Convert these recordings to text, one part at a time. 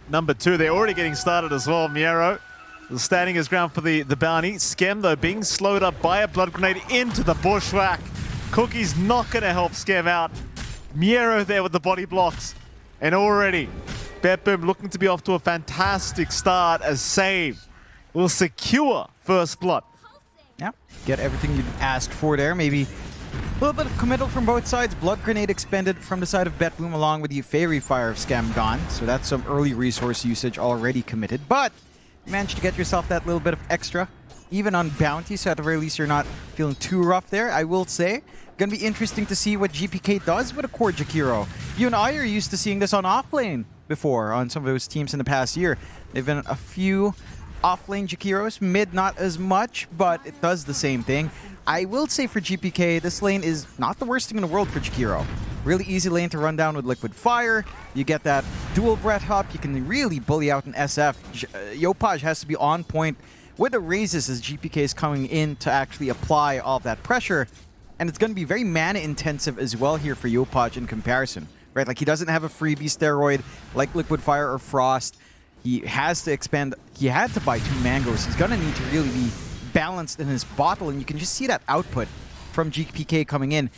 Number 2, they're already getting started as well. Miero standing his ground for the bounty. Skem, though, being slowed up by a blood grenade into the bushwhack. Cookie's not going to help Skem out. Miero there with the body blocks. And already, Betboom looking to be off to a fantastic start as Save will secure first blood. Yeah, get everything you asked for there. Maybe a little bit of committal from both sides. Blood grenade expended from the side of Betboom along with the Fairy Fire of Scam gone. So that's some early resource usage already committed. But you managed to get yourself that little bit of extra, even on bounty. So at the very least, you're not feeling too rough there, I will say. Gonna be interesting to see what GPK does with a core Jakiro. You and I are used to seeing this on offlane before on some of those teams in the past year. They've been a few offlane Jakiros, mid not as much, but it does the same thing. I will say for GPK, this lane is not the worst thing in the world for Jakiro. Really easy lane to run down with Liquid Fire. You get that dual breath hop. You can really bully out an SF. Yopaj has to be on point with the raises as GPK is coming in to actually apply all of that pressure. And it's going to be very mana intensive as well here for Yopaj in comparison. Right, like he doesn't have a freebie steroid like Liquid Fire or Frost. He has to expend, he had to buy 2 mangoes. He's going to need to really be balanced in his bottle, and you can just see that output from GPK coming in.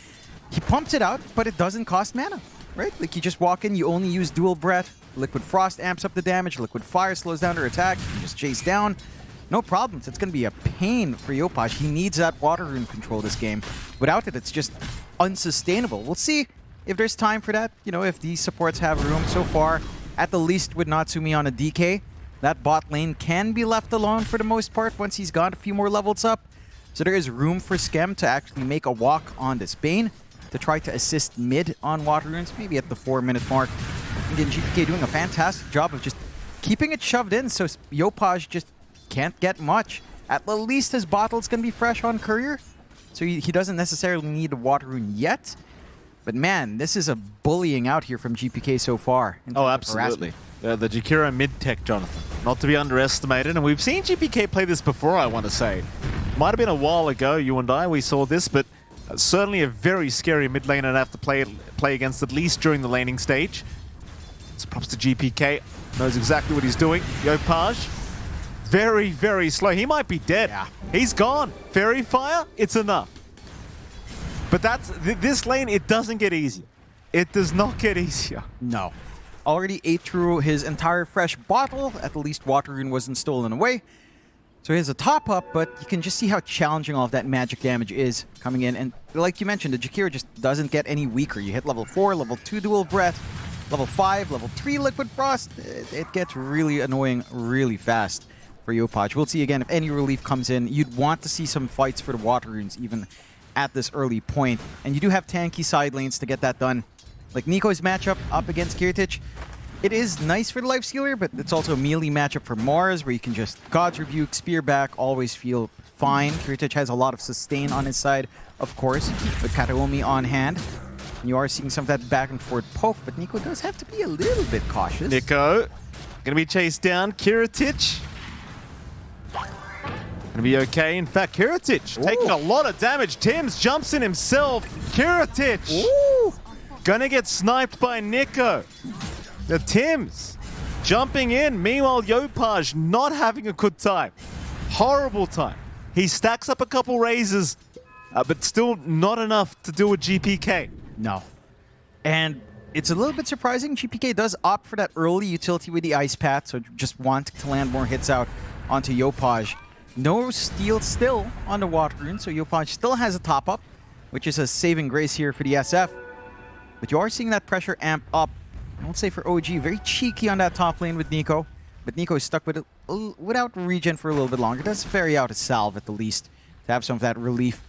He pumps it out, but it doesn't cost mana, right? Like you just walk in, you only use dual breath. Liquid Frost amps up the damage. Liquid Fire slows down their attack. You just chase down. No problems. It's going to be a pain for Yopaj. He needs that water rune control this game. Without it, it's just unsustainable. We'll see if there's time for that. You know, if these supports have room. So far, at the least with Natsumi on a DK, that bot lane can be left alone for the most part once he's got a few more levels up. So there is room for Skem to actually make a walk on this Bane to try to assist mid on water runes, maybe at the 4-minute mark. Again, GPK doing a fantastic job of just keeping it shoved in so Yopaj just can't get much. At the least, his bottle's going to be fresh on Courier, so he doesn't necessarily need a water rune yet. But man, this is a bullying out here from GPK so far. Oh, absolutely. The Jakiro mid-tech, Jonathan. Not to be underestimated, and we've seen GPK play this before, I want to say. Might have been a while ago, you and I, we saw this, but certainly a very scary mid laner to have to play against, at least during the laning stage. So props to GPK. Knows exactly what he's doing. Yopaj, very, very slow. He might be dead. Yeah. He's gone. Fairy Fire, it's enough. But this lane, it doesn't get easier. It does not get easier. No. Already ate through his entire fresh bottle. At the least, water rune wasn't stolen away. So he has a top up, but you can just see how challenging all of that magic damage is coming in. And like you mentioned, the Jakiro just doesn't get any weaker. You hit level 4, level 2 dual breath, level 5, level 3 liquid frost. It gets really annoying really fast for Yopaj. We'll see again if any relief comes in. You'd want to see some fights for the water runes even at this early point. And you do have tanky side lanes to get that done. Like Nico's matchup up against Kirtich, it is nice for the Lifestealer, but it's also a melee matchup for Mars where you can just God's Rebuke, Spear back, always feel fine. Kirtich has a lot of sustain on his side, of course, with Kataomi on hand. And you are seeing some of that back and forth poke, but Nico does have to be a little bit cautious. Nico, gonna be chased down. Kirtich gonna be okay. In fact, Kirtich taking a lot of damage. Tim's jumps in himself. Kirtich gonna get sniped by Nico. The Tims jumping in. Meanwhile, Yopaj not having a good time. Horrible time. He stacks up a couple raises, but still not enough to do with GPK. No. And it's a little bit surprising. GPK does opt for that early utility with the Ice Path, so just want to land more hits out onto Yopaj. No steal still on the water rune, so Yopaj still has a top up, which is a saving grace here for the SF. But you are seeing that pressure amp up. I won't say for OG, very cheeky on that top lane with Nico. But Nico is stuck with it without regen for a little bit longer. Does ferry out a salve at the least to have some of that relief.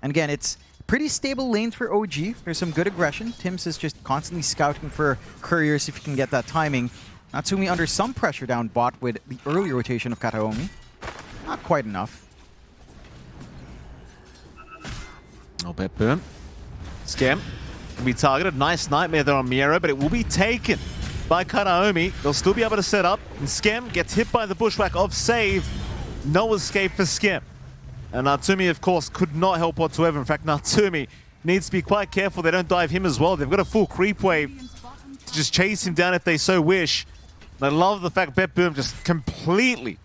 And again, it's pretty stable lanes for OG. There's some good aggression. Tims is just constantly scouting for couriers if he can get that timing. Natsumi under some pressure down bot with the early rotation of Kataomi. Not quite enough. Oh, Betboom. Skem can be targeted. Nice nightmare there on Miero, but it will be taken by Kataomi. They'll still be able to set up. And Skem gets hit by the bushwhack of Save. No escape for Skem. And Natsumi, of course, could not help whatsoever. In fact, Natsumi needs to be quite careful they don't dive him as well. They've got a full creep wave to just chase him down if they so wish. And I love the fact BetBoom just completely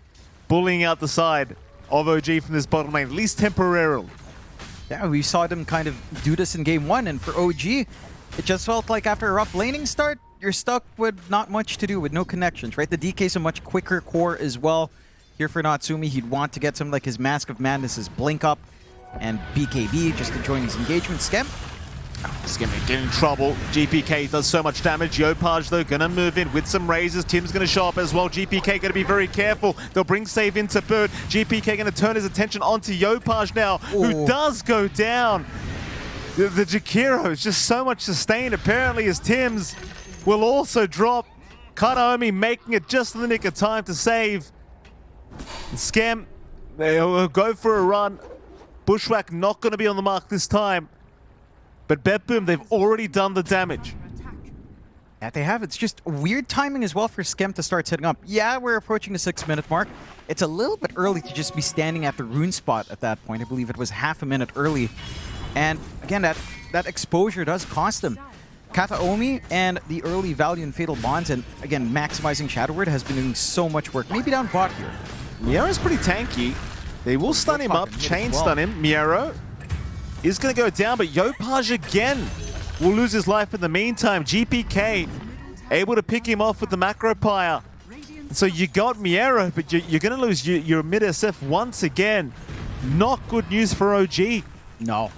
bullying out the side of OG from this bottom lane, at least temporarily. Yeah, we saw them kind of do this in game 1, and for OG, it just felt like after a rough laning start, you're stuck with not much to do, with no connections, right? The DK's a much quicker core as well. Here for Natsumi, he'd want to get some like his Mask of Madness' Blink up, and BKB just to join his engagement. Skem. Skem get in trouble. GPK does so much damage. Yopaj, though, gonna move in with some razors. Tim's gonna show up as well. GPK gonna be very careful. They'll bring save into Bird. GPK gonna turn his attention onto Yopaj now, who does go down. The Jakiro is just so much sustained, apparently, as Tim's will also drop. Kataomi making it just in the nick of time to save. Skem, they'll go for a run. Bushwhack not gonna be on the mark this time. But BetBoom, they've already done the damage. Yeah, they have. It's just weird timing as well for Skem to start setting up. Yeah, we're approaching the 6-minute mark. It's a little bit early to just be standing at the rune spot at that point. I believe it was half a minute early. And again, that exposure does cost them. Kataomi and the early value in Fatal Bonds, and again, maximizing Shadow Word has been doing so much work. Maybe down bot here. Miero's pretty tanky. They will stun him up, chain stun him. Miero is going to go down, but Yopaj again will lose his life in the meantime. GPK able to pick him off with the Macro Pyre. So you got Miero, but you're going to lose your mid SF once again. Not good news for OG. No.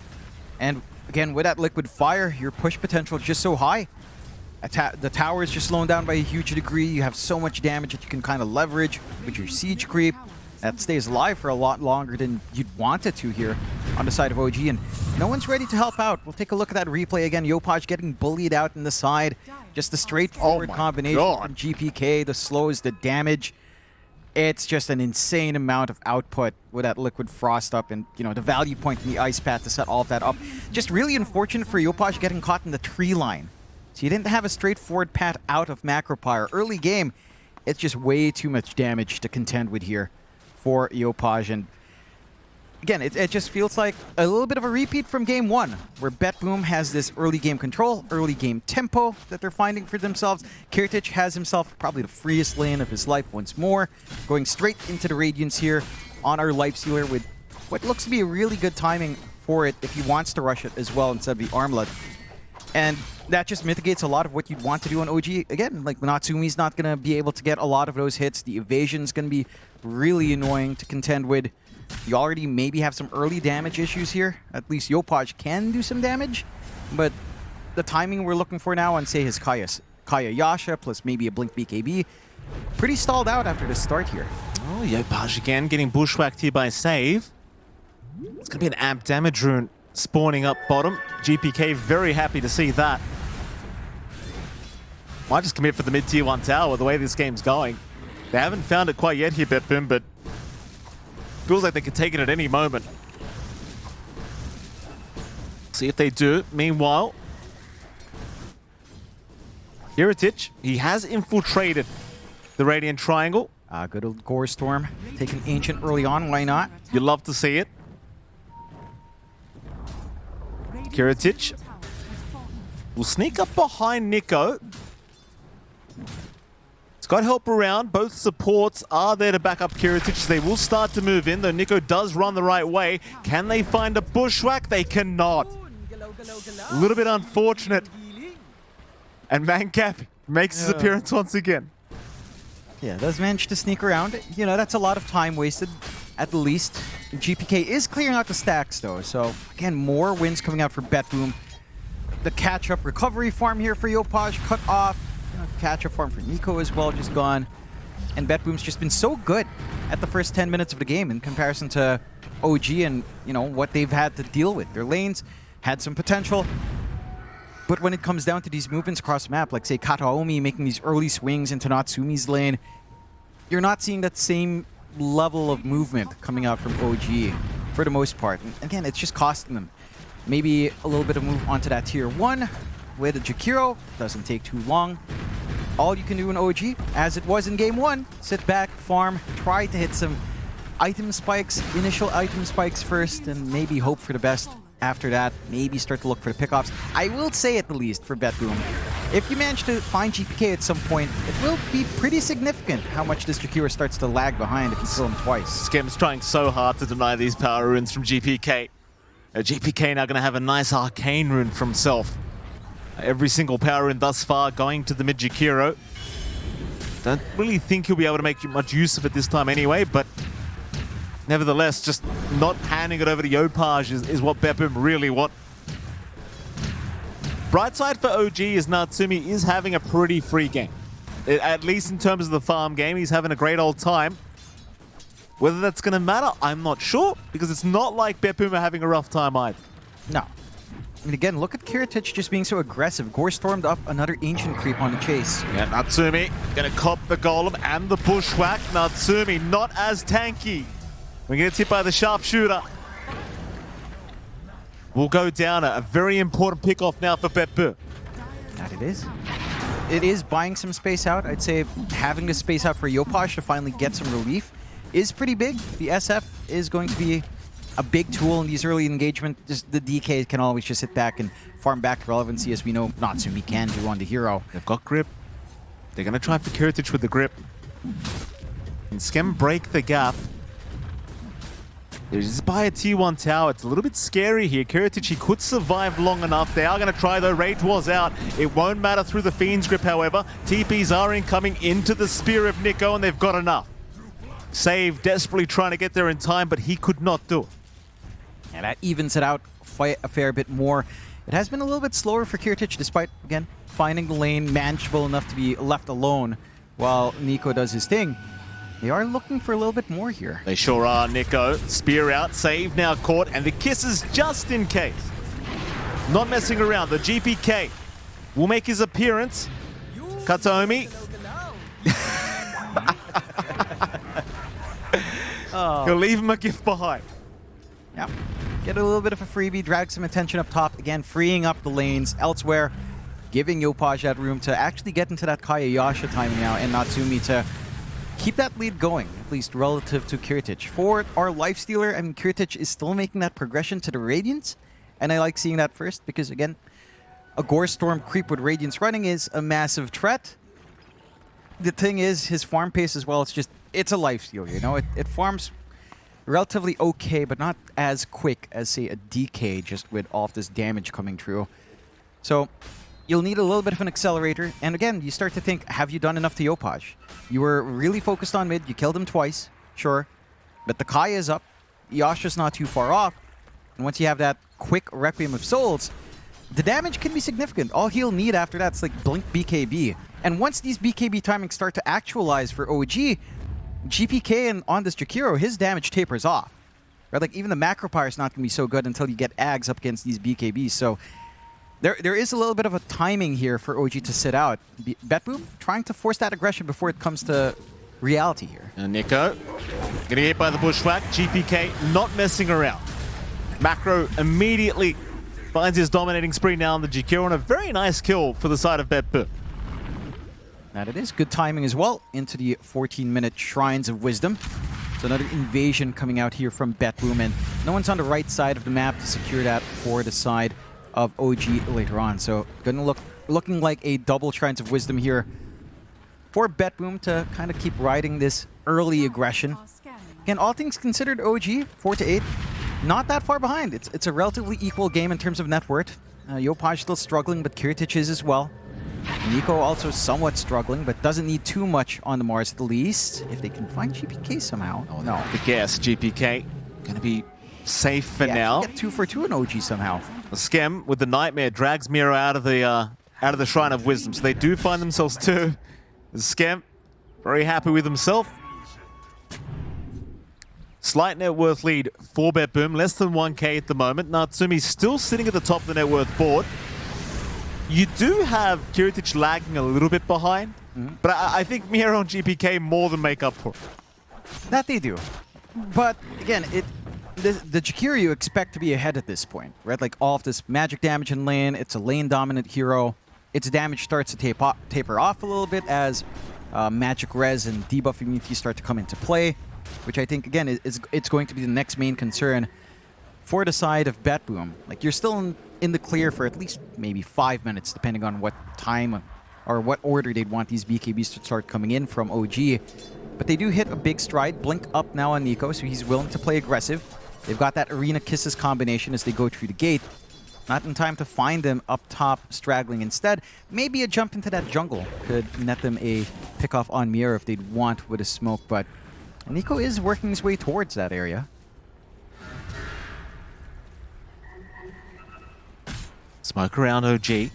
And again, with that Liquid Fire, your push potential is just so high. The tower is just slowing down by a huge degree. You have so much damage that you can kind of leverage with your siege creep. That stays alive for a lot longer than you'd want it to here on the side of OG, and no one's ready to help out. We'll take a look at that replay again. Yopaj getting bullied out in the side. Just the straightforward combination from GPK, the slows, the damage. It's just an insane amount of output with that Liquid Frost up, and you know, the value point in the Ice Path to set all of that up. Just really unfortunate for Yopaj getting caught in the tree line. So you didn't have a straightforward path out of Macro Pyre. Early game, it's just way too much damage to contend with here for Yopaj, and again, it just feels like a little bit of a repeat from game 1, where BetBoom has this early game control, early game tempo that they're finding for themselves. Kirtich has himself probably the freest lane of his life once more, going straight into the Radiance here on our Life Sealer with what looks to be a really good timing for it if he wants to rush it as well instead of the Armlet. And that just mitigates a lot of what you'd want to do on OG. Again, like Natsumi's not going to be able to get a lot of those hits. The evasion's going to be really annoying to contend with. You already maybe have some early damage issues here. At least Yopaj can do some damage. But the timing we're looking for now on, say, his Kaya Yasha plus maybe a Blink BKB, pretty stalled out after the start here. Oh, Yopaj again getting bushwhacked here by save. It's going to be an amp damage rune spawning up bottom. GPK very happy to see that. Might just commit for the mid-tier 1 tower the way this game's going. They haven't found it quite yet here, BetBoom, but feels like they could take it at any moment. See if they do. Meanwhile, Kiritich, he has infiltrated the Radiant Triangle. Good old Gore Storm. Taking Ancient early on, why not? You love to see it. Kiritich will sneak up behind Nico. He's got help around. Both supports are there to back up Kiritich. They will start to move in, though Nico does run the right way. Can they find a bushwhack? They cannot. A little bit unfortunate. And Mancap makes his appearance once again. Yeah, does manage to sneak around. You know, that's a lot of time wasted, at the least. GPK is clearing out the stacks, though. So, again, more wins coming out for BetBoom. The catch-up recovery farm here for Yopaj cut off. You know, catch-up farm for Nico as well, just gone. And BetBoom's just been so good at the first 10 minutes of the game in comparison to OG and, you know, what they've had to deal with. Their lanes had some potential. But when it comes down to these movements across the map, like, say, Kataomi making these early swings into Natsumi's lane, you're not seeing that same level of movement coming out from OG for the most part. And again, it's just costing them. Maybe a little bit of move onto that tier 1 with a Jakiro. Doesn't take too long. All you can do in OG, as it was in game 1, sit back, farm, try to hit some item spikes, initial item spikes first, and maybe hope for the best after that. Maybe start to look for the pickoffs. I will say at the least for BetBoom, if you manage to find GPK at some point, it will be pretty significant how much this Jakiro starts to lag behind if you kill him twice. Skem's trying so hard to deny these power runes from GPK. GPK now going to have a nice arcane rune for himself. Every single power rune thus far going to the mid Jakiro. Don't really think he'll be able to make much use of it this time anyway, but nevertheless, just not handing it over to Yopaj is what Bepum really want. Bright side for OG is Natsumi is having a pretty free game. At least in terms of the farm game, he's having a great old time. Whether that's going to matter, I'm not sure, because it's not like Bepum are having a rough time either. No. I mean, again, look at Kiritich just being so aggressive. Gore stormed up another Ancient creep on the chase. Yeah, Natsumi going to cop the Golem and the Bushwhack. Natsumi not as tanky. We're going to get hit by the Sharpshooter. Will go down a very important pick-off now for Bepum. That it is. It is buying some space out. I'd say having the space out for Yopaj to finally get some relief is pretty big. The SF is going to be a big tool in these early engagement. Just the DK can always just sit back and farm back relevancy, as we know Natsumi can do on the hero. They've got grip. They're going to try for Kiritich with the grip. Can Skem break the gap? They're just by a T1 tower. It's a little bit scary here. Kiritich, he could survive long enough. They are going to try though. Rage War's out. It won't matter through the Fiend's grip, however. TPs are incoming into the Spear of Nico, and they've got enough. Save desperately trying to get there in time, but he could not do it. And that evens it out a fair bit more. It has been a little bit slower for Kiritich, despite, again, finding the lane manageable enough to be left alone while Nico does his thing. They are looking for a little bit more here. They sure are, Nico. Spear out, save now caught, and the kisses just in case. Not messing around. The GPK will make his appearance. Kataomi. He'll leave him a gift behind. Yep. Get a little bit of a freebie, drag some attention up top. Again, freeing up the lanes elsewhere, giving Yopaj that room to actually get into that Kaya Yasha timing now, and Natsumi to keep that lead going, at least relative to Kiritich. For our lifestealer, I mean, Kiritich is still making that progression to the Radiance, and I like seeing that first because, again, a Gore Storm creep with Radiance running is a massive threat. The thing is, his farm pace as well, it's a lifesteal, you know? It farms relatively okay, but not as quick as, say, a DK just with all of this damage coming through. So you'll need a little bit of an accelerator. And again, you start to think, have you done enough to Yopaj? You were really focused on mid. You killed him twice, sure. But the Kaya is up. Yasha's not too far off. And once you have that quick Requiem of Souls, the damage can be significant. All he'll need after that is like Blink BKB. And once these BKB timings start to actualize for OG, GPK and on this Jakiro, his damage tapers off. Right? Like even the macro power is not going to be so good until you get Ags up against these BKBs. So there is a little bit of a timing here for OG to sit out. Betboom trying to force that aggression before it comes to reality here. And Nico getting hit by the Bushwhack. GPK not messing around. Macro immediately finds his dominating spree now on the Jakiro, and a very nice kill for the side of Betboom. That it is. Good timing as well into the 14-minute Shrines of Wisdom. So another invasion coming out here from Betboom, and no one's on the right side of the map to secure that for the side of OG later on. So gonna looking like a double Shrines of Wisdom here for Betboom to kind of keep riding this early aggression. Again, all things considered, OG 4-8, not that far behind. It's a relatively equal game in terms of net worth. Yopaj still struggling, but Kiritich is as well. Nico also somewhat struggling, but doesn't need too much on the Mars at the least. If they can find GPK somehow. Oh no. The guess, GPK gonna be safe for now. Get 2 for 2 in OG somehow. The Skem with the Nightmare drags Miro out of the Shrine of Wisdom, so they do find themselves too. The Skem very happy with himself. Slight net worth lead for Betboom, less than 1k at the moment. Natsumi's still sitting at the top of the net worth board. You do have Kiritich lagging a little bit behind, but I think Miro and GPK more than make up for it. That they do. But again, the Jakiro you expect to be ahead at this point, right? Like all of this magic damage in lane, it's a lane dominant hero. Its damage starts to taper off a little bit as magic res and debuff immunity start to come into play, which I think, again, it's going to be the next main concern for the side of BetBoom. Like, you're still in the clear for at least maybe 5 minutes, depending on what time or what order they'd want these BKBs to start coming in from OG. But they do hit a big stride. Blink up now on Nico, so he's willing to play aggressive. They've got that Arena Kisses combination as they go through the gate. Not in time to find them up top, straggling instead. Maybe a jump into that jungle could net them a pick-off on Miero if they'd want with a smoke, but Nico is working his way towards that area. Smoke around OG. They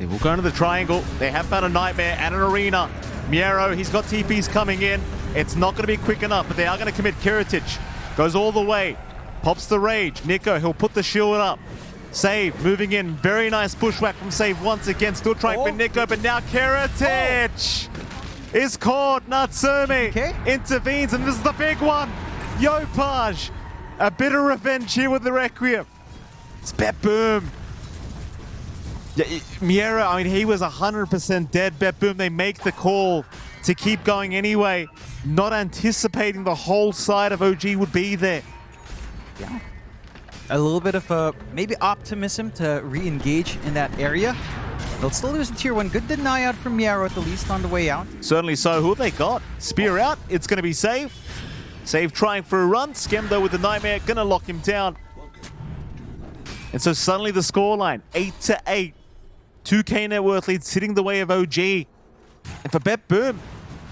will go into the triangle. They have found a Nightmare and an Arena. Miero, he's got TPs coming in. It's not going to be quick enough, but they are going to commit. Kiritic goes all the way. Pops the Rage. Nico, he'll put the shield up. Save, moving in. Very nice bushwhack from Save once again. Still trying for Nico, but now Kiritic is caught. Natsumi intervenes, and this is the big one. Yopaj, a bit of revenge here with the Requiem. It's BetBoom. Yeah, Miero, I mean, he was 100% dead. BetBoom, they make the call to keep going anyway, not anticipating the whole side of OG would be there. Yeah. A little bit of maybe optimism to re-engage in that area. They'll still lose in Tier 1. Good deny out from Miero at the least on the way out. Certainly so. Who have they got? Spear out. It's going to be Save. Save trying for a run. Skem, though, with the Nightmare. Going to lock him down. And so suddenly the scoreline, 8-8. 2K net worth lead sitting the way of OG. And for BetBoom,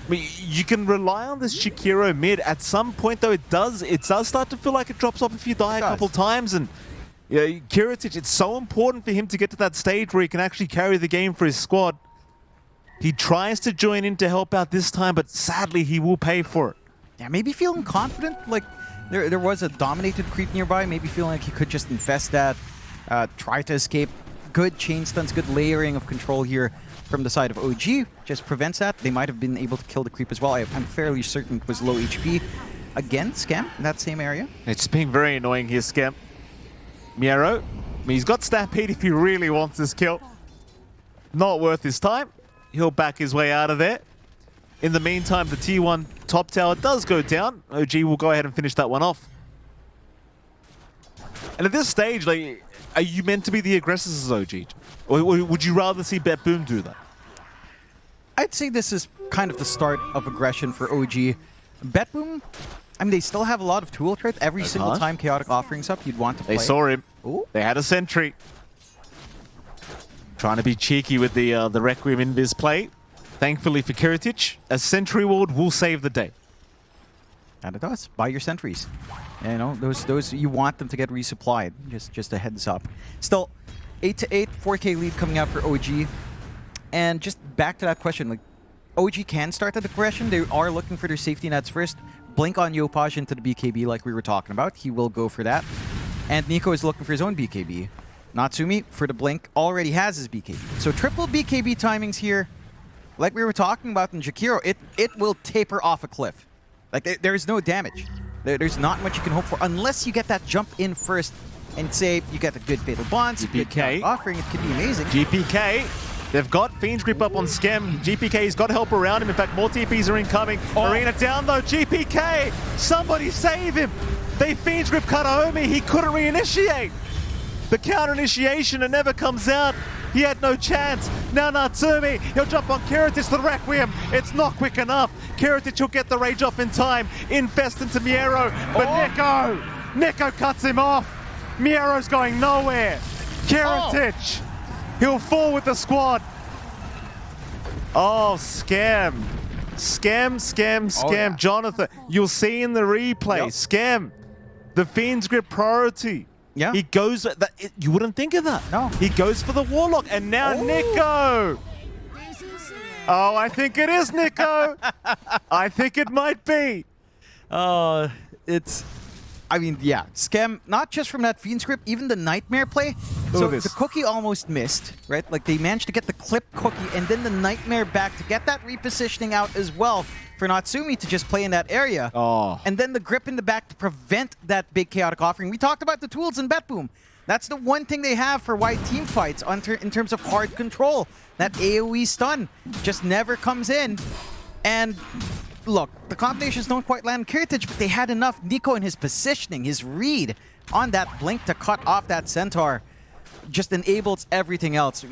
I mean, you can rely on this Shakiro mid. At some point, though, it does start to feel like it drops off if you die a couple times. And Kiritic, it's so important for him to get to that stage where he can actually carry the game for his squad. He tries to join in to help out this time, but sadly, he will pay for it. Yeah, maybe feeling confident. Like, there was a dominated creep nearby. Maybe feeling like he could just infest that, try to escape. Good chain stunts, good layering of control here from the side of OG. Just prevents that. They might have been able to kill the creep as well. I'm fairly certain it was low HP. Again, Scam in that same area. It's being very annoying here, Scam. Miero, I mean, he's got Stampede if he really wants this kill. Not worth his time. He'll back his way out of there. In the meantime, the T1 top tower does go down. OG will go ahead and finish that one off. And at this stage, like, are you meant to be the aggressors as OG? Or would you rather see BetBoom do that? I'd say this is kind of the start of aggression for OG. BetBoom, I mean, they still have a lot of tool threat. Every single time Chaotic Offering's up, you'd want to play. They saw him. Ooh. They had a sentry. Trying to be cheeky with the Requiem invis play. Thankfully for Kiritic, a sentry ward will save the day. And it does. Buy your sentries. You know, those you want them to get resupplied. Just a heads up. Still, 8-8, 4K lead coming out for OG. And just back to that question, like, OG can start that aggression. They are looking for their safety nets first. Blink on Yopaj into the BKB like we were talking about. He will go for that. And Nico is looking for his own BKB. Natsumi, for the blink, already has his BKB. So triple BKB timings here. Like we were talking about in Jakiro, it will taper off a cliff. Like, there's no damage. There's not much you can hope for unless you get that jump in first and say you get a good Fatal Bonds, GPK. offering. It could be amazing. GPK, they've got Fiend's Grip up on Skem. GPK's got help around him. In fact, more TPs are incoming. Arena down though. GPK, somebody save him. They Fiend's Grip Kataomi. He couldn't reinitiate. The counter initiation, it never comes out. He had no chance. Now Natsumi, he'll jump on Kiritic, the Requiem. It's not quick enough. Kiritic will get the rage off in time. Infest into Miero, but Nico cuts him off. Miero's going nowhere. Kiritic, he'll fall with the squad. Oh, Scam. Yeah. Jonathan, you'll see in the replay, Scam, the Fiend's Grip priority. Yeah. He goes, you wouldn't think of that. No. He goes for the Warlock, and now Nico. Oh, I think it is Nico. I think it might be. I mean, yeah. Scam, not just from that Fiend script, even the Nightmare play. So the cookie almost missed, right? Like, they managed to get the clip cookie and then the Nightmare back to get that repositioning out as well for Natsumi to just play in that area. And then the grip in the back to prevent that big Chaotic Offering. We talked about the tools in BetBoom. That's the one thing they have for wide team fights in terms of hard control. That AoE stun just never comes in. And look, the combinations don't quite land Kiritich, but they had enough. Nico and his positioning, his read on that blink to cut off that Centaur just enables everything else.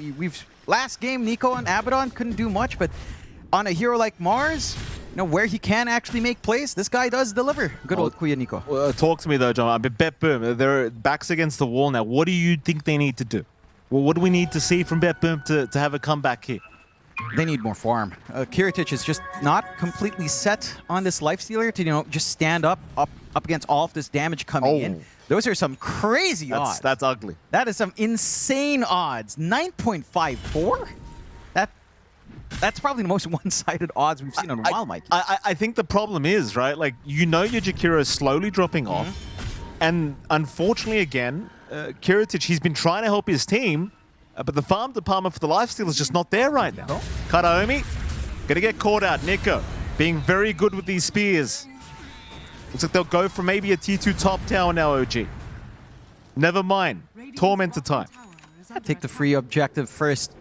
Last game, Nico and Abaddon couldn't do much, but on a hero like Mars, you know, where he can actually make plays, this guy does deliver. Good old Kuya Nico. Talk to me though, John. I bet Boom, they're backs against the wall now. What do you think they need to do? Well, what do we need to see from Bet Boom to have a comeback here? They need more farm. Kiritich is just not completely set on this lifestealer to, you know, just stand up against all of this damage coming in. Those are some crazy odds. That's ugly. That is some insane odds. 9.54? That's probably the most one-sided odds we've seen on a while, Mikey. I think the problem is, right, like, you know your Jakiro is slowly dropping off. And unfortunately, again, Kiritich, he's been trying to help his team, but the farm department for the lifesteal is just not there right now. Karaomi, gonna get caught out. Nico, being very good with these spears. Looks like they'll go for maybe a T2 top tower now, OG. Never mind. Tormentor time. I'd take the free objective first.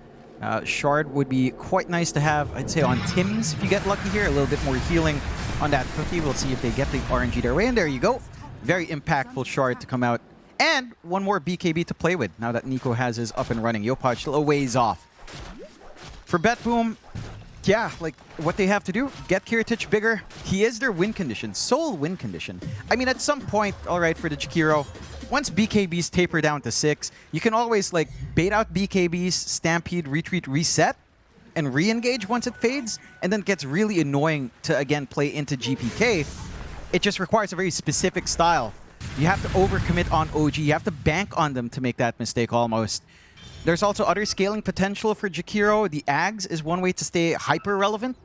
Shard would be quite nice to have, I'd say, on Tim's if you get lucky here. A little bit more healing on that cookie. We'll see if they get the RNG their way. And there you go. Very impactful Shard to come out. And one more BKB to play with now that Nico has his up and running. Yopaj still a ways off. For Bet Boom, yeah, like what they have to do, get Kiritich bigger. He is their win condition, sole win condition. I mean, at some point, all right, for the Jakiro, once BKBs taper down to 6, you can always like bait out BKBs, stampede, retreat, reset, and re-engage once it fades, and then it gets really annoying to, again, play into GPK. It just requires a very specific style. You have to overcommit on OG. You have to bank on them to make that mistake almost. There's also other scaling potential for Jakiro. The Ags is one way to stay hyper-relevant,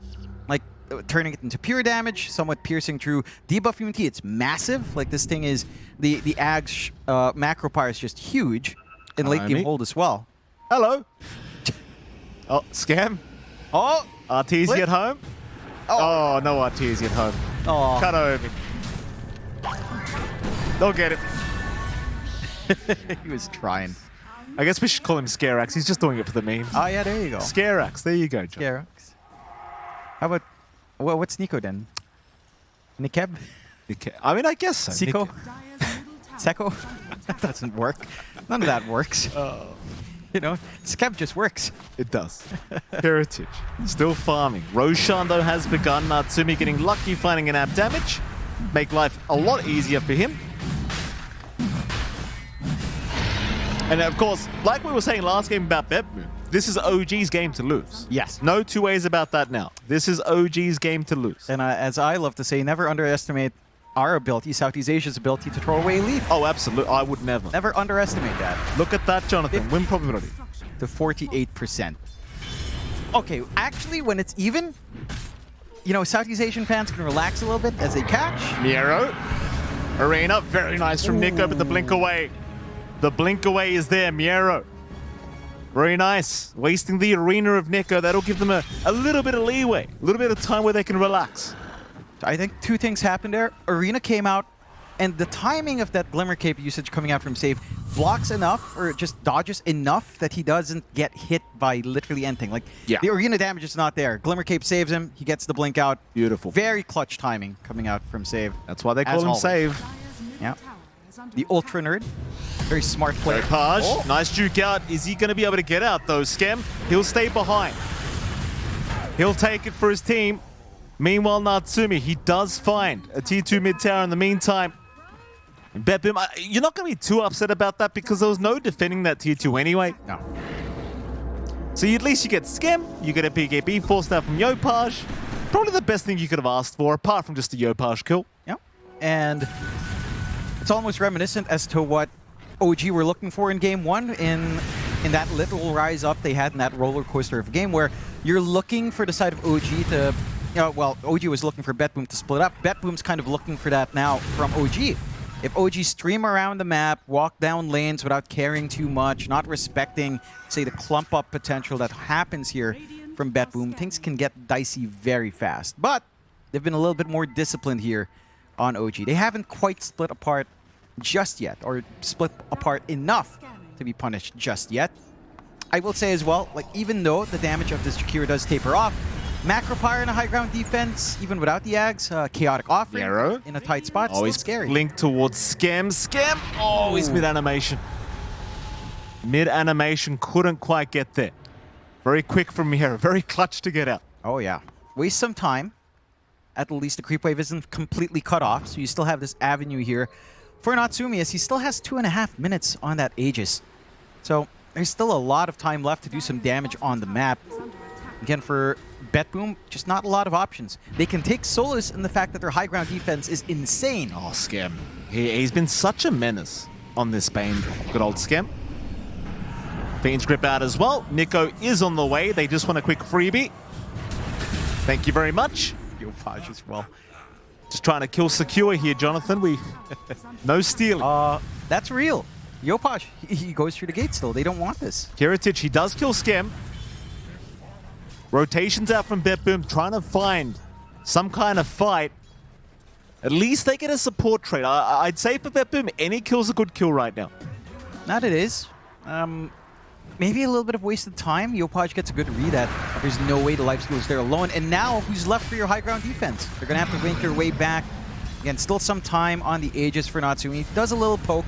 like turning it into pure damage, somewhat piercing through debuff immunity. It's massive. Like this thing is, the Ags macro power is just huge in late game hold as well. Hello. Oh, scam. Oh, Arteezy at home. Oh, no Arteezy at home. Oh. Cut over. They'll get it. He was trying. I guess we should call him Scarax. He's just doing it for the memes. Oh, yeah, there you go. Scarax. There you go, John. Scarax. How about, well, what's Nico then? Nikeb? I mean, I guess so. Siko? Seko? That doesn't work. None of that works. You know, Skeb just works. It does. Heritage. Still farming. Roshan, though, has begun. Natsumi getting lucky, finding an app damage. Make life a lot easier for him. And of course, like we were saying last game about Betmoon, this is OG's game to lose. Yes. No two ways about that now. This is OG's game to lose. And as I love to say, never underestimate our ability, Southeast Asia's ability to throw away a lead. Oh, absolutely. I would never. Never underestimate that. Look at that, Jonathan. Win probability. To 48%. Okay, actually, when it's even, you know, Southeast Asian fans can relax a little bit as they catch. Miero. Arena. Very nice from Nico, but the blink away. The blink away is there, Miero. Very nice. Wasting the arena of Nico. That'll give them a little bit of leeway. A little bit of time where they can relax. I think two things happened there. Arena came out, and the timing of that Glimmer Cape usage coming out from save blocks enough, or just dodges enough that he doesn't get hit by literally anything. Like, the Arena damage is not there. Glimmer Cape saves him. He gets the blink out. Beautiful. Very clutch timing coming out from save. That's why they call him save. Yeah. The Ultra Nerd. Very smart player. Paj, nice juke out. Is he going to be able to get out, though? Skem, he'll stay behind. He'll take it for his team. Meanwhile, Natsumi, he does find a T2 mid tower in the meantime. And Betbim, you're not going to be too upset about that because there was no defending that Tier 2 anyway. No. So at least you get Skem, you get a PKB forced out from Yopaj. Probably the best thing you could have asked for, apart from just a Yopaj kill. Yeah. And it's almost reminiscent as to what OG were looking for in Game 1 in that little rise up they had in that roller coaster of a game where you're looking for the side of OG to... well, OG was looking for Betboom to split up. Betboom's kind of looking for that now from OG. If OG stream around the map, walk down lanes without caring too much, not respecting, say, the clump up potential that happens here from Betboom, things can get dicey very fast. But they've been a little bit more disciplined here on OG. They haven't quite split apart just yet, or split apart enough to be punished just yet. I will say as well, like, even though the damage of this Jakiro does taper off, Macropyre in a high ground defense, even without the Ags. Chaotic offering Yarrow. in a tight spot. Still Always scary. blink towards Scam. Scam! Oh, he's mid-animation. Mid-animation couldn't quite get there. Very quick from here. Very clutch to get out. Oh, yeah. Waste some time. At least the creep wave isn't completely cut off, so you still have this avenue here for Natsumi, as he still has 2.5 minutes on that Aegis. So there's still a lot of time left to do some damage on the map. Again, for BetBoom, just not a lot of options. They can take solace in the fact that their high ground defense is insane. Oh, Scam. He's been such a menace on this Bane. Good old Scam. Fiend's Grip out as well. Nico is on the way. They just want a quick freebie. Thank you very much. Yopaj as well. Just trying to kill secure here, Jonathan. No stealing. That's real. Yopaj, he goes through the gate still. They don't want this. Kiritich, he does kill Scam. Rotations out from BetBoom, trying to find some kind of fight. At least they get a support trade. I'd say for BetBoom, any kill's a good kill right now. That it is. Maybe a little bit of wasted time. Yopaj gets a good read at. There's no way the lifesteal is there alone. And now, who's left for your high ground defense? They're going to have to make their way back. Again, still some time on the Aegis for Natsumi. Does a little poke.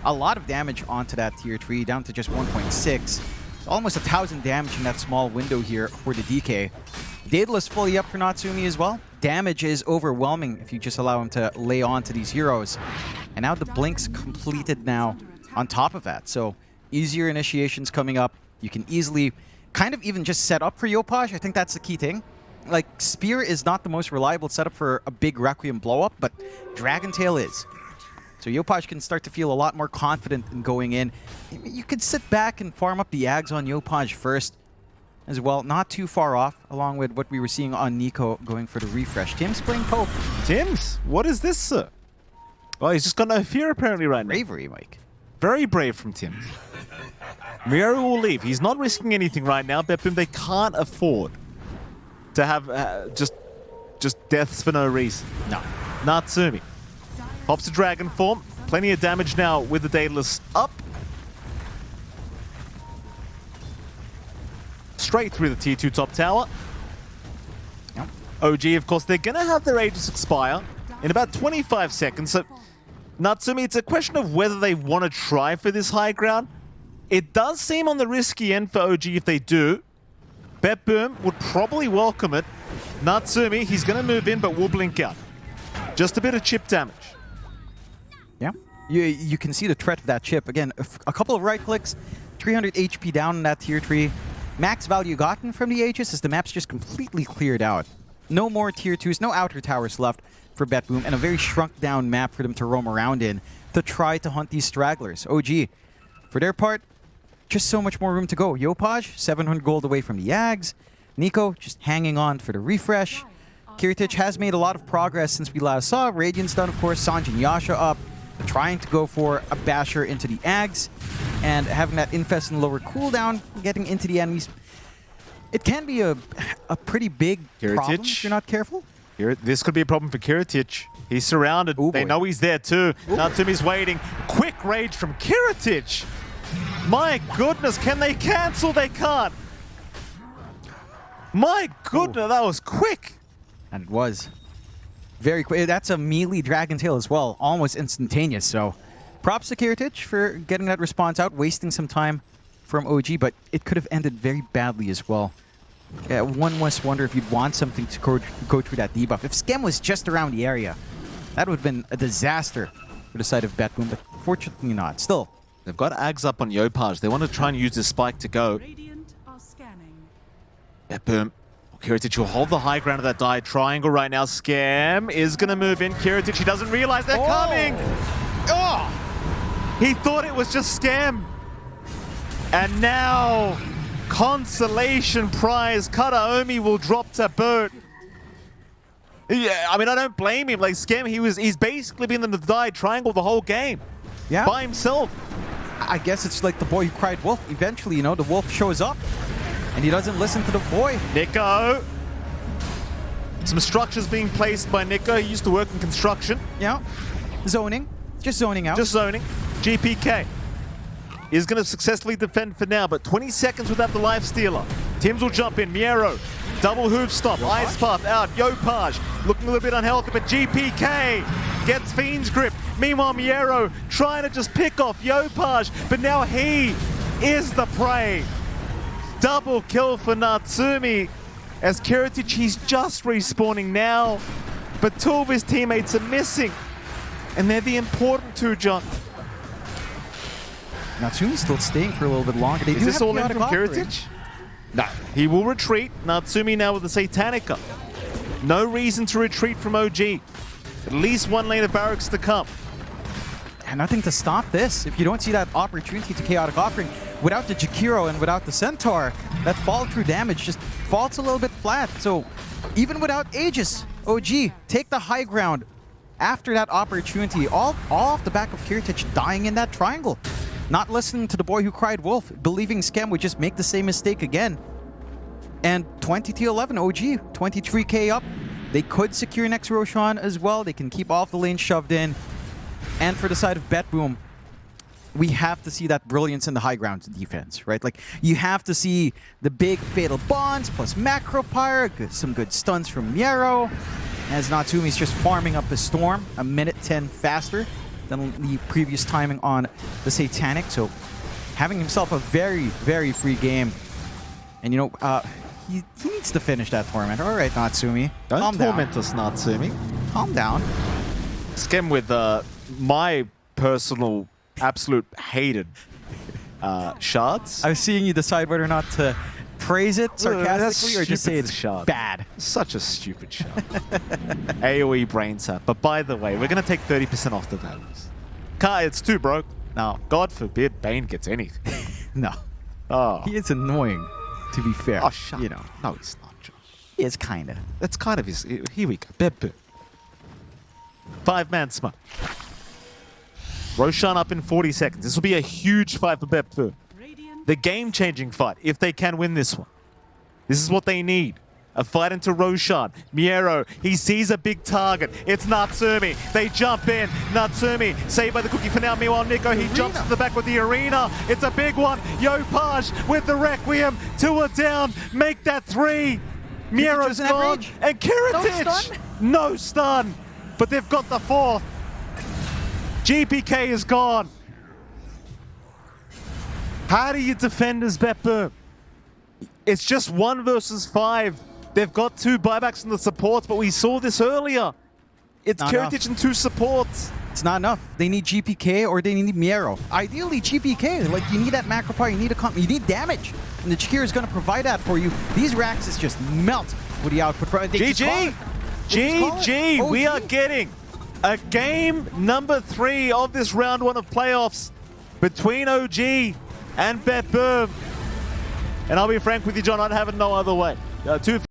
A lot of damage onto that tier 3, down to just 1.6. Almost 1,000 damage in that small window here for the DK. Daedalus fully up for Natsumi as well. Damage is overwhelming if you just allow him to lay on to these heroes. And now the Blink's completed now on top of that. So easier initiations coming up. You can easily kind of even just set up for Yopaj. I think that's the key thing. Like, Spear is not the most reliable setup for a big Requiem blow-up, but Dragon Tail is. So Yopaj can start to feel a lot more confident in going in. You could sit back and farm up the Ags on Yopaj first as well. Not too far off, along with what we were seeing on Nico going for the refresh. Tim's playing Pope. Tims, what is this, sir? Well, he's just got no fear apparently right now. Bravery, Mike. Very brave from Tim. Miru will leave. He's not risking anything right now. BetBoom, they can't afford to have just deaths for no reason. No. Natsumi pops to dragon form. Plenty of damage now with the Daedalus up. Straight through the tier 2 top tower. Yep. OG, of course, they're going to have their Aegis expire in about 25 seconds. So Natsumi, it's a question of whether they want to try for this high ground. It does seem on the risky end for OG if they do. BetBoom would probably welcome it. Natsumi, he's going to move in, but will blink out. Just a bit of chip damage. Yeah. You can see the threat of that chip. Again, a couple of right clicks, 300 HP down in that tier 3. Max value gotten from the Aegis as the map's just completely cleared out. No more tier 2s, no outer towers left for BetBoom, and a very shrunk down map for them to roam around in to try to hunt these stragglers. OG, for their part, just so much more room to go. Yopaj, 700 gold away from the Ags. Nico, just hanging on for the refresh. Kiritich has made a lot of progress since we last saw. Radiant's done, of course. Sanj and Yasha up. They're trying to go for a basher into the Ags. And having that Infest and lower cooldown, getting into the enemies. It can be a pretty big problem if you're not careful. This could be a problem for Kiritich. He's surrounded. Ooh, they know he's there too. Natsumi's waiting. Quick rage from Kiritich. My goodness, can they cancel? They can't. My goodness, that was quick. And it was very quick. That's a melee Dragon Tail as well, almost instantaneous. So props to Kiritich for getting that response out, wasting some time from OG, but it could have ended very badly as well. Yeah, one must wonder if you'd want something to go through that debuff. If Scam was just around the area, that would have been a disaster for the side of BetBoom, but fortunately not. Still, they've got Ags up on Yopaj. They want to try and use this spike to go. BetBoom. Kiritich will hold the high ground of that die triangle right now. Scam is going to move in. Kiritich, he doesn't realize they're coming. Oh! He thought it was just Scam. And now, consolation prize. Kataomi will drop to boot. Yeah, I mean, I don't blame him. Like, Scam, he's basically been in the die triangle the whole game. Yeah. By himself. I guess it's like the boy who cried wolf. Eventually, you know, the wolf shows up. And he doesn't listen to the boy. Nico. Some structures being placed by Nico. He used to work in construction. Yeah. Zoning. Just zoning out. Just zoning. GPK is going to successfully defend for now, but 20 seconds without the life stealer. Tims will jump in. Miero Double hoop stop, Ice Path out, Yopaj looking a little bit unhealthy, but GPK gets Fiend's Grip. Meanwhile, Miero trying to just pick off Yopaj, but now he is the prey. Double kill for Natsumi as Kiritic, he's just respawning now, but two of his teammates are missing, and they're the important two, John. Natsumi's still staying for a little bit longer. Is this all in from Kiritic? No, he will retreat. Natsumi now with the Satanica. No reason to retreat from OG. At least one lane of barracks to come. And nothing to stop this. If you don't see that opportunity to Chaotic Offering, without the Jakiro and without the Centaur, that fall-through damage just falls a little bit flat. So even without Aegis, OG, take the high ground after that opportunity. All off the back of Kiritic dying in that triangle. Not listening to the boy who cried wolf, believing Scam would just make the same mistake again. And 20-11 OG, 23k up. They could secure next Roshan as well. They can keep all of the lanes shoved in. And for the side of BetBoom, we have to see that brilliance in the high ground defense, right? Like, you have to see the big Fatal Bonds plus Macro Pyre, some good stuns from Miero, as Natsumi's just farming up the Storm, a minute 10 faster than the previous timing on the Satanic. So having himself a very, very free game. And, you know, he needs to finish that tournament. All right, Natsumi. Don't torment us, Natsumi. Calm down. Scam with my personal absolute hated shards. I was seeing you decide whether or not to praise it sarcastically or just say it's shard. Bad. Such a stupid shard. AoE brain sap. But by the way, we're going to take 30% off the values. It's too broke. Now, God forbid Bane gets anything. No. Oh. He is annoying, to be fair. Oh, shut you know. up. No, he's not, John. He is kind of. That's kind of his... Here we go. Bebbu. 5-man smoke. Roshan up in 40 seconds. This will be a huge fight for Beppu. The game-changing fight, if they can win this one. This is what they need. A fight into Roshan. Miero, he sees a big target. It's Natsumi. They jump in. Natsumi, saved by the cookie for now. Meanwhile, Nico, he jumps to the back with the arena. It's a big one. Yopaj with the Requiem. 2 are down. Make that 3. Miero's gone. And Kiritic, no stun. But they've got the 4th. GPK is gone. How do you defend as Beppu? It's just 1 versus 5. They've got 2 buybacks in the supports, but we saw this earlier. It's Kiritic and 2 supports. It's not enough. They need GPK or they need Miero. Ideally, GPK. Like, you need that macro power, you need damage. And the Chikir is going to provide that for you. These Raxes just melt with the output. GG! GG! We are getting a game number 3 of this round 1 of playoffs between OG and BetBoom. And I'll be frank with you, John, I'd have it no other way.